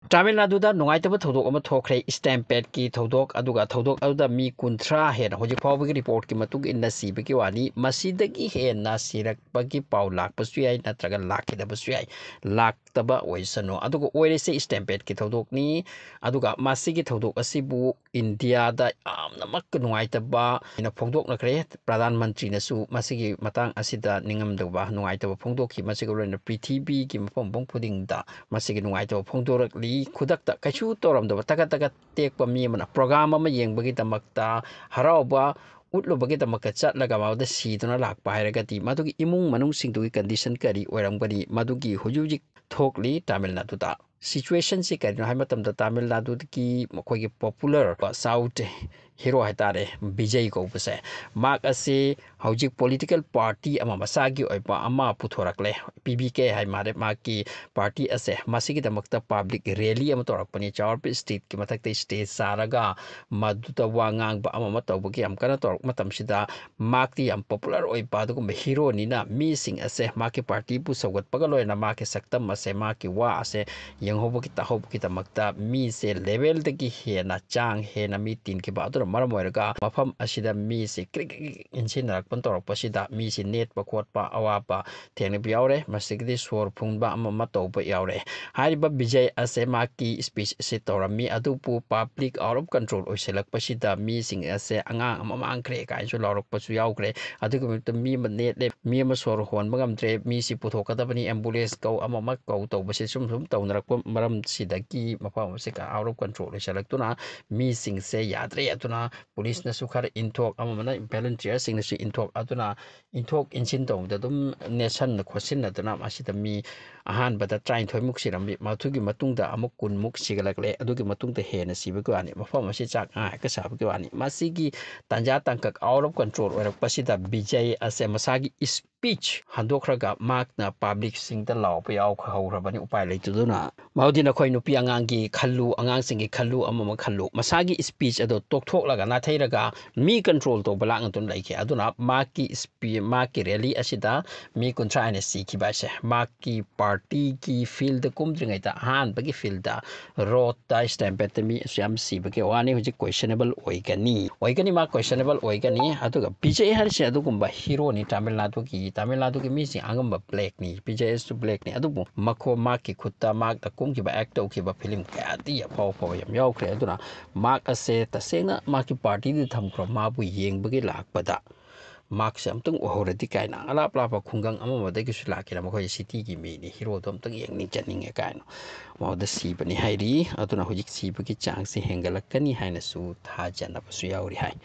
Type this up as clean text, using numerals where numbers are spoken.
Tamil Nadu ꯅꯨꯡꯉꯥꯏꯇꯕ ꯊꯧꯗꯣꯛ ꯑꯃ ꯊꯣꯛꯈ꯭ꯔꯦ ꯁ꯭ꯇꯦꯝꯄꯦꯗꯀꯤ ꯊꯧꯗꯣꯛ ꯑꯗꯨꯒ ꯊꯧꯗꯣꯛ ꯑꯗꯨꯗ ꯃꯤ 30 ꯍꯦꯟꯅ ꯍꯧꯖꯤꯛ ꯐꯥꯎꯕꯒꯤ ꯔꯤꯄꯣꯔꯠꯀꯤ ꯃꯇꯨꯡ ꯏꯟꯅ ꯁꯤꯕꯒꯤ ꯋꯥꯅꯤ ꯃꯁꯤꯗꯒꯤ ꯍꯦꯟꯅ ꯁꯤꯔꯛꯄꯒꯤ ꯄꯥꯎ ꯂꯥꯛꯄꯁꯨ ꯌꯥꯏ ꯅꯠꯇ꯭ꯔꯒ ꯂꯥꯛꯈꯤꯗꯕꯁꯨ ꯌꯥꯏ ꯂꯥꯛꯇꯕ ꯑꯣꯏꯁꯅꯨ ꯑꯗꯨꯒ ꯑꯣꯏꯔꯤꯁꯦ ꯁ꯭ꯇꯦꯝꯄꯦꯗꯀꯤ ꯊꯧꯗꯣꯛꯅꯤ ꯑꯗꯨꯒ ꯃꯁꯤꯒꯤ ꯊꯧꯗꯣꯛ ꯑꯁꯤꯕꯨ ꯏꯟꯗꯤꯌꯥꯗ ꯌꯥꯝꯅꯃꯛ ꯅꯨꯡꯉꯥꯏꯇꯕ ꯑꯩꯅ ꯐꯣꯡꯗꯣꯛꯅꯈ꯭ꯔꯦ ꯄ꯭ꯔꯙꯥꯟ ꯃꯟꯇ꯭ꯔꯤꯅꯁꯨ ꯃꯁꯤꯒꯤ ꯃꯇꯥꯡ ꯑꯁꯤꯗ ꯅꯤꯡꯉꯝꯗꯕ ꯅꯨꯡꯉꯥꯏꯇꯕ ꯐꯣꯡꯗꯣꯛꯈꯤ ꯃꯁꯤꯒ ꯂꯣꯏꯅꯅ ꯄ꯭ꯔꯤꯊꯤꯕꯤꯒꯤ ꯃꯐꯝ ꯈꯨꯗꯤꯡꯗ ꯃꯁꯤꯒꯤ ꯅꯨꯡꯉꯥꯏꯇꯕ ꯐꯣꯡꯗꯣꯔꯛꯂꯤ ꯈꯨꯗꯛꯇ ꯀꯩꯁꯨ ꯇꯧꯔꯝꯗꯕ ꯇꯒꯠ ꯇꯦꯛꯄ ꯃꯤ ꯑꯃꯅ ꯄ꯭ꯔꯣꯒ꯭ꯔꯥꯝ ꯑꯃ ꯌꯦꯡꯕꯒꯤꯗꯃꯛꯇ ꯍꯔꯥꯎꯕ ꯎꯠꯂꯨꯕꯒꯤꯗꯃꯛꯇ ꯆꯠꯂꯒ ꯃꯗꯨꯗ ꯁꯤꯗꯨꯅ ꯂꯥꯛꯄ ꯍꯥꯏꯔꯒꯗꯤ ꯃꯗꯨꯒꯤ ꯏꯃꯨꯡ ꯃꯅꯨꯡꯁꯤꯡꯗꯨꯒꯤ ꯀꯟꯗꯤꯁꯟ ꯀꯔꯤ ꯑꯣꯏꯔꯝꯒꯅꯤ ꯃꯗꯨꯒꯤ ꯍꯧꯖꯤꯛ ꯍꯧꯖꯤꯛ ꯊꯣꯛꯂꯤ ꯇꯥꯃꯤꯜ ꯅꯥꯗꯨꯗ ꯁꯤꯆꯨꯋꯦꯁꯟꯁꯤ ꯀꯔꯤꯅꯣ ꯍꯥꯏꯕ ꯃꯇꯝꯗ ꯇꯥꯃꯤꯜ ꯅꯥꯗꯨꯒꯤ ꯃꯈꯣꯏꯒꯤ ꯄꯣꯄꯨꯂꯔ ꯁꯥꯎꯠ ꯍꯤꯔꯣ ꯍꯥꯏꯇꯥꯔꯦ ꯕꯤꯖꯩ ꯀꯧꯕꯁꯦ ꯃꯍꯥꯛ ꯑꯁꯤ ꯍꯧꯖꯤꯛ ꯄꯣꯂꯤꯇꯤꯀꯦꯜ ꯄꯥꯔꯇꯤ ꯑꯃ ꯃꯁꯥꯒꯤ ꯑꯣꯏꯕ ꯑꯃ ꯄꯨꯊꯣꯔꯛꯂꯦ ꯄꯤꯕꯤꯀꯦ ꯍꯥꯏ ꯃꯥꯜꯂꯦ ꯃꯍꯥꯛꯀꯤ ꯄꯥꯔꯇꯤ ꯑꯁꯦ ꯃꯁꯤꯒꯤꯗꯃꯛꯇ ꯄꯥꯕ꯭ꯂꯤꯛ ꯔꯦꯂꯤ ꯑꯃ ꯇꯧꯔꯛꯄꯅꯤ ꯆꯥꯎꯔꯥꯛꯄ ꯁ꯭ꯇꯦꯠꯀꯤ ꯃꯊꯛꯇ ꯁ꯭ꯇꯦꯖ ꯁꯥꯔꯒ ꯃꯗꯨꯗ ꯋꯥ ꯉꯥꯡꯕ ꯑꯃ ꯇꯧꯕꯒꯤ ꯌꯥꯝ ꯀꯟꯅ ꯇꯧꯔꯛꯄ ꯃꯇꯝꯁꯤꯗ ꯃꯍꯥꯛꯇꯤ ꯌꯥꯝ ꯄꯣꯄꯨꯂꯔ ꯑꯣꯏꯕ ꯑꯗꯨꯒꯨꯝꯕ ꯍꯤꯔꯣꯅꯤꯅ ꯃꯤꯁꯤꯡ ꯑꯁꯦ ꯃꯍꯥꯛꯀꯤ ꯄꯥꯔꯇꯤꯕꯨ ꯁꯧꯒꯠꯄꯒ ꯂꯣꯏꯅꯅ ꯃꯍꯥꯛꯀꯤ ꯁꯛꯇꯝ ꯑꯁꯦ ꯃꯍꯥꯛꯀꯤ ꯋꯥ ꯑꯁꯦ ꯌꯦꯡꯍꯧꯕꯒꯤ ꯇꯥꯍꯧꯕꯒꯤꯗꯃꯛꯇ ꯃꯤꯁꯦ ꯂꯦꯚꯦꯜꯗꯒꯤ ꯍꯦꯟꯅ ꯆꯥꯡ ꯍꯦꯟꯅ ꯃꯤ ꯇꯤꯟꯈꯤꯕ ꯑꯗꯨꯅ ꯃꯔꯝ ꯑꯣꯏꯔꯒ ꯃꯐꯝ ꯑꯁꯤꯗ ꯃꯤꯁꯦ ꯀ꯭ꯔꯤꯛ ꯀ꯭ꯔꯤꯛ ꯏꯟꯁꯤꯟꯅꯔꯛꯄ ꯇꯧꯔꯛꯄꯁꯤꯗ ꯃꯤꯁꯦ ꯅꯦꯠꯄ ꯈꯣꯠꯄ ꯑꯋꯥꯕ ꯊꯦꯡꯅꯕ ꯌꯥꯎꯔꯦ ꯃꯁꯤꯗꯒꯤꯗꯤ ꯁꯣꯔ ꯐꯨꯟꯕ ꯑꯃ ꯇꯧꯕ ꯌꯥꯎꯔꯦ ꯍꯥꯏꯔꯤꯕ ꯕꯤꯖꯩ ꯑꯁꯦ ꯃꯍꯥꯛꯀꯤ ꯁ꯭ꯄꯤꯆ ꯑꯁꯤ ꯇꯧꯔꯝꯃꯤ ꯑꯗꯨꯕꯨ ꯄꯥꯕ꯭ꯂꯤꯛ ꯑꯥꯎꯠ ꯑꯣꯐ ꯀꯟꯇ꯭ꯔꯣꯜ ꯑꯣꯏꯁꯤꯜꯂꯛꯄꯁꯤꯗ ꯃꯤꯁꯤꯡ ꯑꯁꯦ ꯑꯉꯥꯡ ꯑꯃ ꯃꯥꯡꯈ꯭ꯔꯦ ꯀꯥꯏꯅꯁꯨ ꯂꯥꯎꯔꯛꯄꯁꯨ ꯌꯥꯎꯈ꯭ꯔꯦ ꯑꯗꯨꯒꯤ ꯃꯇꯨꯡꯗ ꯃꯤ ꯑꯃ ꯅꯦꯠꯂꯦ ꯃꯤ ꯑꯃ ꯁꯣꯔ ꯍꯣꯟꯕ ꯉꯝꯗ꯭ꯔꯦ ꯃꯤꯁꯤ ꯄꯨꯊꯣꯛꯀꯗꯕꯅꯤ ꯑꯦꯝꯕꯨꯂꯦꯟꯁ ꯀꯧ ꯑꯃ ꯀꯧ ꯇꯧꯕꯁꯦ ꯁꯨꯝ ꯇꯧꯅꯔꯛꯄ ꯃꯔꯝꯁꯤꯗꯒꯤ ꯃꯐꯝ ꯑꯁꯤ ꯑꯥꯎꯠ ꯑꯣꯐ ꯀꯟꯇ꯭ꯔꯣꯜ ꯑꯣꯏꯁꯤꯜꯂꯛꯇꯨꯅ ꯃꯤꯁꯤꯡꯁꯦ ꯌꯥꯗ꯭ꯔꯦ ꯑꯗꯨꯅ ꯄꯨꯂꯤꯁꯅꯁꯨ ꯈꯔ ꯏꯟꯊꯣꯛ ꯑꯃꯅ ꯚꯣꯂꯨꯟꯇꯤꯌꯔꯁꯤꯡꯅꯁꯨ ꯏꯟꯊꯣꯛ ꯑꯗꯨꯅ ꯏꯟꯊꯣꯛ ꯏꯟꯁꯤꯟ ꯇꯧꯕꯗ ꯑꯗꯨꯝ ꯅꯦꯠꯁꯟꯅ ꯈꯣꯠꯆꯤꯟꯅꯗꯨꯅ ꯃꯁꯤꯗ ꯃꯤ ꯑꯍꯥꯟꯕꯗ 23ꯃꯨꯛ ꯁꯤꯔꯝꯃꯤ ꯃꯗꯨꯒꯤ ꯃꯇꯨꯡꯗ ꯑꯃꯨꯛ 10ꯃꯨꯛ ꯁꯤꯒꯠꯂꯛꯂꯦ ꯑꯗꯨꯒꯤ ꯃꯇꯨꯡꯗ ꯍꯦꯟꯅ ꯁꯤꯕꯒꯤ ꯋꯥꯅꯤ ꯃꯐꯝ ꯑꯁꯤ ꯆꯥꯛ ꯍꯦꯛꯇ ꯁꯥꯕꯒꯤ ꯋꯥꯅꯤ ꯃꯁꯤꯒꯤ ꯇꯥꯟꯖꯥ ꯇꯥꯡꯀꯛ ꯑꯥꯎꯠ ꯑꯣꯐ ꯀꯟꯇ꯭ꯔꯣꯜ ꯑꯣꯏꯔꯛꯄꯁꯤꯗ ꯕꯤꯖꯩ ꯑꯁꯦ ꯃꯁꯥꯒꯤ ꯁ꯭ꯄꯤꯆ ꯍꯟꯗꯣꯛꯈ꯭ꯔꯒ ꯃꯍꯥꯛꯅ ꯄꯥꯕ꯭ꯂꯤꯛꯁꯤꯡꯗ ꯂꯥꯎꯕ ꯍꯧꯈ꯭ꯔꯕꯅꯤ ꯎꯄꯥꯏ ꯂꯩꯇꯗꯨꯅ ꯃꯗꯨꯗꯤ ꯅꯈꯣꯏ ꯅꯨꯄꯤ ꯑꯉꯥꯡꯒꯤ ꯈꯜꯂꯨ ꯑꯉꯥꯡꯁꯤꯡꯒꯤ ꯈꯜꯂꯨ ꯑꯃ ꯈꯜꯂꯨ ꯃꯁꯥꯒꯤ ꯁ꯭ꯄꯤꯆ ꯑꯗꯣ ꯇꯣꯛꯊꯣꯛꯂꯒ ꯅꯥꯊꯩꯔꯒ ꯃꯤ ꯀꯟꯇ꯭ꯔꯣꯜ ꯇꯧꯕ ꯂꯥꯛꯅꯗꯨꯅ ꯂꯩꯈꯤ ꯑꯗꯨꯅ ꯃꯍꯥꯛꯀꯤ ꯔꯦꯂꯤ ꯑꯁꯤꯗ ꯃꯤ 30 ꯍꯦꯟꯅ ꯁꯤꯈꯤꯕ ꯍꯥꯏꯁꯦ ꯃꯍꯥꯛꯀꯤ ꯄꯥꯔꯇꯤꯒꯤ ꯐꯤꯜꯗ ꯀꯨꯝꯗ꯭ꯔꯤꯉꯩꯗ ꯑꯍꯥꯟꯕꯒꯤ ꯐꯤꯜꯗ ꯔꯣꯗꯇ ꯁ꯭ꯇꯦꯝꯄꯦꯗꯇ ꯃꯤ ꯌꯥꯝ ꯁꯤꯕꯒꯤ ꯋꯥꯅꯤ ꯍꯧꯖꯤꯛ ꯀꯣꯏꯁꯟꯅꯦꯕꯜ ꯑꯣꯏꯒꯅꯤ ꯃꯥ ꯀꯣꯏꯁꯟꯅꯦꯕꯜ ꯑꯣꯏꯒꯅꯤ ꯑꯗꯨꯒ ꯕꯤꯖꯩ ꯍꯥꯏꯔꯤꯁꯦ ꯑꯗꯨꯒꯨꯝꯕ ꯍꯤꯔꯣꯅꯤ ꯇꯥꯃꯤꯜ ꯅꯥꯗꯨꯒꯤ ꯃꯤꯁꯤꯡ ꯑꯉꯝꯕ ꯕ꯭ꯂꯦꯛꯅꯤ ꯕꯤꯖꯩꯁꯨ ꯕ꯭ꯂꯦꯛꯅꯤ ꯑꯗꯨꯕꯨ ꯃꯍꯥꯛꯀꯤ ꯈꯨꯠꯇ ꯃꯍꯥꯛꯅ ꯀꯨꯝꯈꯤꯕ ꯑꯦꯛ ꯇꯧꯈꯤꯕ ꯐꯤꯂꯝ ꯀꯌꯥꯗꯤ ꯑꯐꯥꯎꯕ ꯌꯥꯝ ꯌꯥꯎꯈ꯭ꯔꯦ ꯑꯗꯨꯅ ꯃꯍꯥꯛ ꯑꯁꯦ ꯇꯁꯦꯡꯅ ꯃꯍꯥꯛꯀꯤ ꯄꯥꯔꯇꯤꯗꯨ ꯊꯝꯈ꯭ꯔꯣ ꯃꯥꯕꯨ ꯌꯦꯡꯕꯒꯤ ꯂꯥꯛꯄꯗ ꯃꯍꯥꯛꯁꯦ ꯑꯝꯇꯪ ꯎꯍꯧꯔꯗꯤ ꯀꯥꯏꯅ ꯑꯂꯥꯞꯄ ꯈꯨꯡꯒꯪ ꯑꯃꯗꯒꯤꯁꯨ ꯂꯥꯛꯀꯦꯔꯥ ꯃꯈꯣꯏ ꯁꯤꯇꯤꯒꯤ ꯃꯤꯅꯤ ꯍꯤꯔꯣꯗꯣ ꯑꯝꯇꯪ ꯆꯠꯅꯤꯡꯉꯦ ꯀꯥꯏꯅ ꯃꯉꯣꯟꯗ ꯁꯤꯕꯅꯤ ꯍꯥꯏꯔꯤ ꯑꯗꯨꯅ ꯍꯧꯖꯤꯛ ꯁꯤꯕꯒꯤ ꯆꯥꯡꯁꯤ ꯍꯦꯟꯒꯠꯂꯛꯀꯅꯤ ꯍꯥꯏꯅꯁꯨ ꯊꯥꯖꯅꯕꯁꯨ ꯌꯥꯎꯔꯤ ꯍꯥꯏ